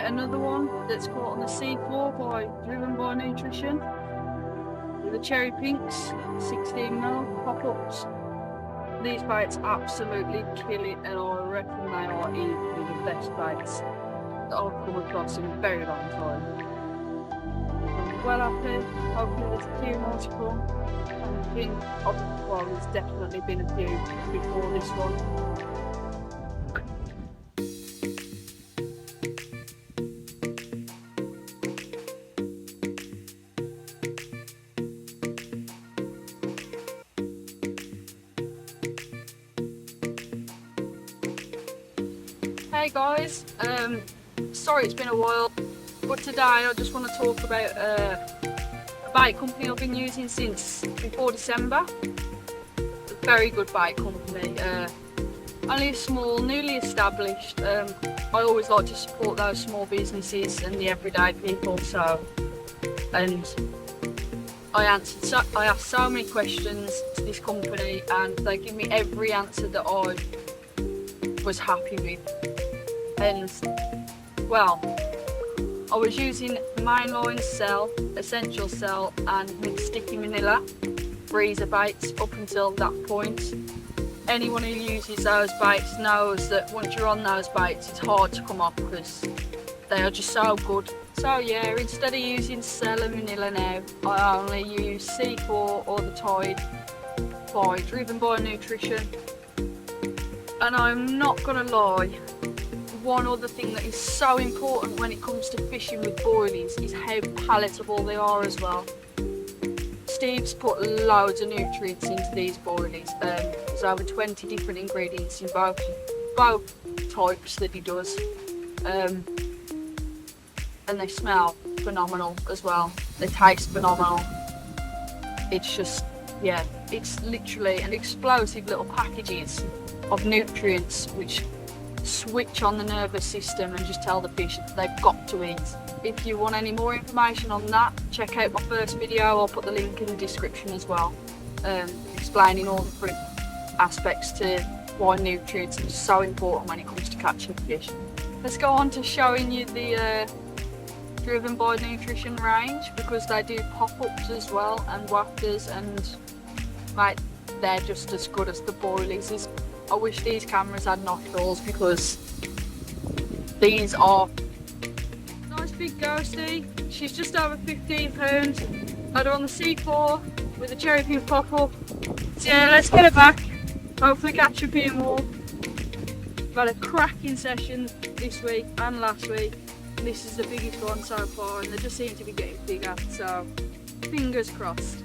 another one that's caught on the seafloor driven by nutrition. The cherry pinks, 16mm pop-ups. These baits absolutely kill it, and I reckon they are easily the best baits that I've come across in a very long time. I'm well happy. Hopefully there's a few more to come. And I think, well, there's definitely been a few before this one. Hey guys, sorry it's been a while, but today I just want to talk about a bait company I've been using since before December. A very good bait company, only a small, newly established. I always like to support those small businesses and the everyday people, and I asked so many questions to this company and they give me every answer that I was happy with. And well, I was using mainline cell, essential cell and mixed sticky manila freezer baits up until that point. Anyone who uses those baits knows that once you're on those baits it's hard to come off because they are just so good. So yeah, instead of using cell and manila now, I only use C4 or the Tide driven by nutrition. And I'm not gonna lie, one other thing that is so important when it comes to fishing with boilies is how palatable they are as well. Steve's put loads of nutrients into these boilies. There's over 20 different ingredients in both types that he does. And they smell phenomenal as well. They taste phenomenal. It's just, yeah, it's literally an explosive little packages of nutrients which switch on the nervous system and just tell the fish that they've got to eat. If you want any more information on that, check out my first video. I'll put the link in the description as well, explaining all the different aspects to why nutrients are so important when it comes to catching fish. Let's go on to showing you the driven by nutrition range, because they do pop-ups as well and wafters, and mate, they're just as good as the boilies. I wish these cameras had nostrils because these are nice big ghosty. She's just over 15 pounds. Had her on the C4 with a cherry pink pop-up. So yeah, let's get her back. Hopefully catch a few more. We've had a cracking session this week and last week. This is the biggest one so far, and they just seem to be getting bigger, so fingers crossed.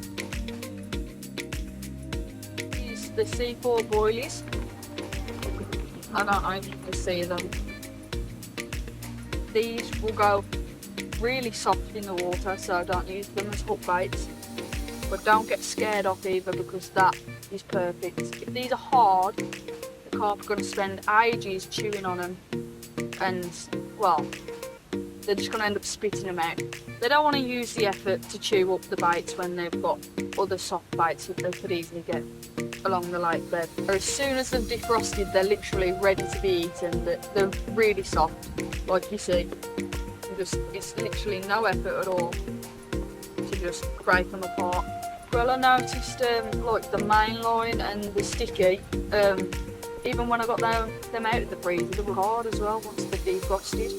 These are the C4 boilies. I don't know if you can see them. These will go really soft in the water, so don't use them as hook baits. But don't get scared off either, because that is perfect. If these are hard, the carp are going to spend ages chewing on them, and well, they're just going to end up spitting them out. They don't want to use the effort to chew up the baits when they've got other soft baits that they could easily get along the lake bed. As soon as they're defrosted, they're literally ready to be eaten. They're really soft, like you see. It's literally no effort at all to just break them apart. Well, I noticed like the main line and the sticky, even when I got them out of the freezer, they were hard as well once they're defrosted.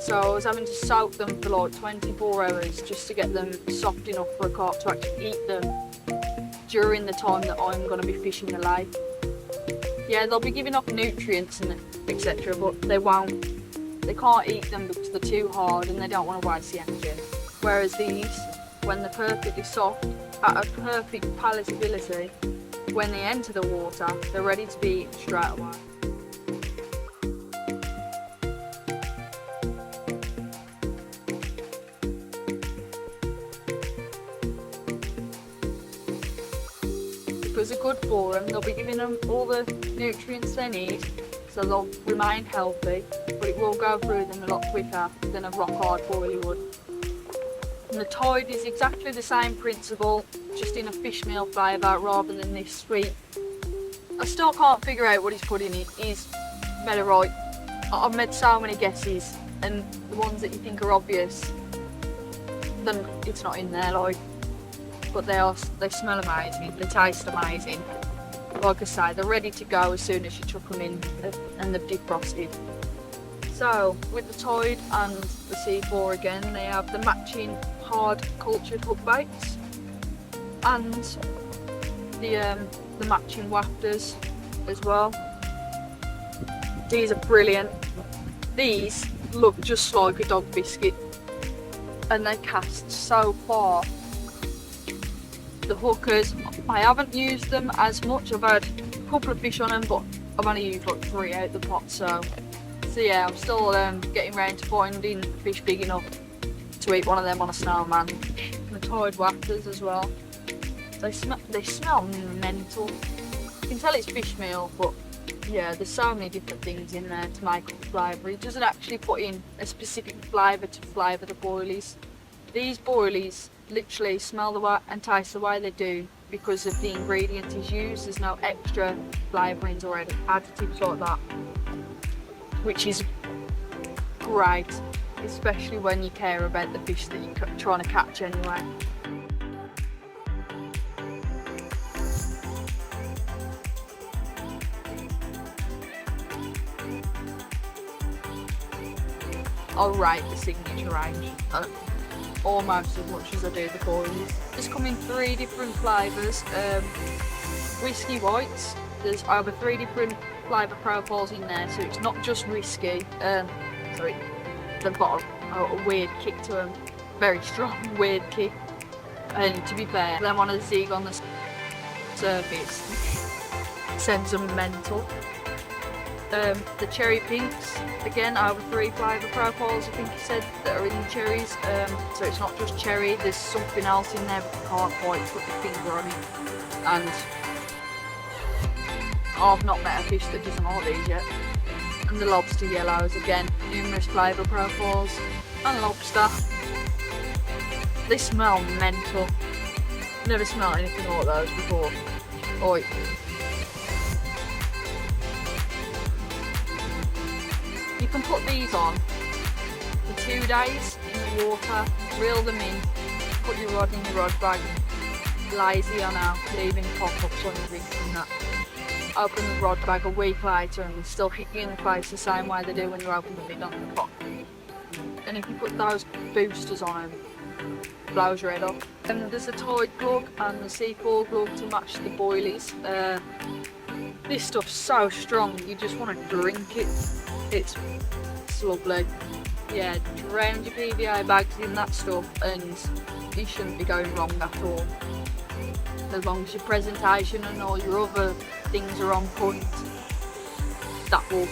So I was having to soak them for like 24 hours just to get them soft enough for a carp to actually eat them during the time that I'm going to be fishing the lake. Yeah, they'll be giving off nutrients and etc, but they can't eat them because they're too hard and they don't want to waste the energy. Whereas these, when they're perfectly soft, at a perfect palatability, when they enter the water, they're ready to be eaten straight away. Because they're good for them, they'll be giving them all the nutrients they need, so they'll remain healthy, but it will go through them a lot quicker than a rock hard boilie would. And the Tide is exactly the same principle, just in a fish meal flavour rather than this sweet. I still can't figure out what he's put in it. He's made it right. I've made so many guesses and the ones that you think are obvious, then it's not in there, like. But they smell amazing, they taste amazing. Like I say, they're ready to go as soon as you chuck them in and they've defrosted. So with the Tide and the C4 again, they have the matching hard cultured hook baits and the matching wafters as well. These are brilliant. These look just like a dog biscuit and they cast so far. The hookers, I haven't used them as much. I've had a couple of fish on them, but I've only used like 3 out of the pot. So yeah, I'm still getting round to finding fish big enough to eat one of them on a snowman. The Tide wafters as well. They smell mental. You can tell it's fish meal, but yeah, there's so many different things in there to make up the flavour. It doesn't actually put in a specific flavour to flavour the boilies. These boilies literally smell the way and taste the way they do because of the ingredients is used. There's no extra flavourings or additives like that, which is great, especially when you care about the fish that you're trying to catch anyway. I'll rate the signature range almost as much as I do the boilies. Just come in 3 different flavours. Whiskey whites, there's over 3 different flavour profiles in there, so it's not just whiskey. Sorry, they've got a weird kick to them, very strong weird kick. And to be fair, them on a zig on the surface sends them mental. The cherry pinks, again over 3 flavour profiles I think you said that are in the cherries, so it's not just cherry, there's something else in there but you can't quite put your finger on it. And I've not met a fish that doesn't like these yet. And the lobster yellows, again, numerous flavour profiles, and lobster. They smell mental. Never smelled anything like those before. Oi. You can put these on for 2 days in the water, reel them in, put your rod in your rod bag. Lazy, I know, leaving pop-ups on your rig and that. Open the rod bag a week later and still hit you in the face the same way they do when you open the lid on the pot. And if you put those boosters on them, it blows your head off. And there's a Tide glug and the C4 glug to match the boilies. This stuff's so strong, you just want to drink it. It's lovely. Yeah, drown your PVA bags in that stuff and you shouldn't be going wrong at all. As long as your presentation and all your other things are on point, that will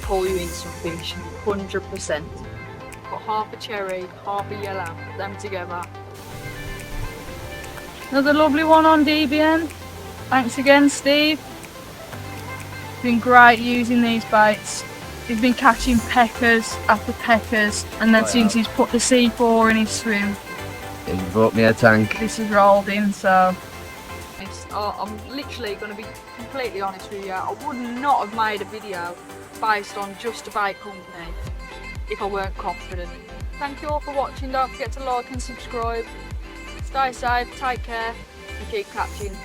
pull you in some fish, 100%. Got half a cherry, half a yellow, put them together. Another lovely one on DBN. Thanks again, Steve. Been great using these baits. He's been catching peckers after peckers, and then since he's put the C4 in his swim, he brought me a tank. This has rolled in, so I'm literally going to be completely honest with you. I would not have made a video based on just a bait company if I weren't confident. Thank you all for watching. Don't forget to like and subscribe. Stay safe, take care, and keep catching.